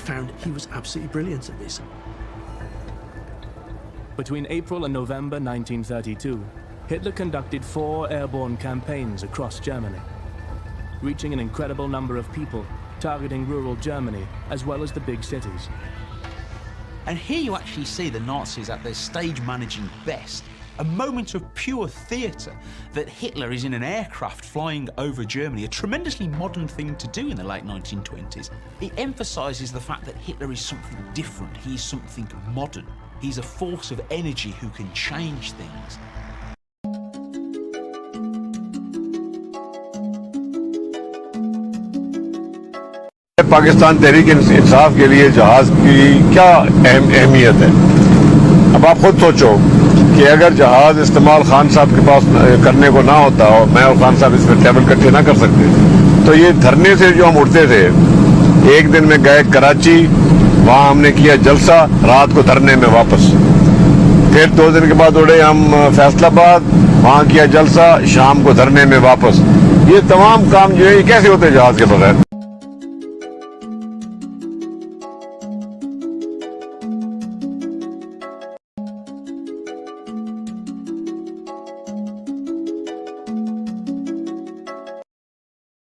found he was absolutely brilliant at this. Between April and November 1932, Hitler conducted 4 airborne campaigns across Germany, reaching an incredible number of people, targeting rural Germany as well as the big cities. And here you actually see the Nazis at their stage managing best. A moment of pure theatre that Hitler is in an aircraft flying over Germany, a tremendously modern thing to do in the late 1920s. It emphasises the fact that Hitler is something different, he's something modern. He's a force of energy who can change things. Pakistan Tehreek Insaf के लिए जहाज की क्या अहमियत है। अब आप खुद सोचो कि अगर जहाज इस्तेमाल खान साहब के पास करने को ना होता और मैं और खान साहब इसमें ट्रैवल इकट्ठे ना कर सकते, तो ये धरने से जो हम उठते थे, एक दिन में गए कराची, वहां हमने किया जलसा, रात को धरने में वापस, फिर 2 दिन के बाद उड़े हम फैसलाबाद, वहां किया जलसा, शाम को धरने में वापस। ये तमाम काम जो है कैसे होते जहाज के बगैर।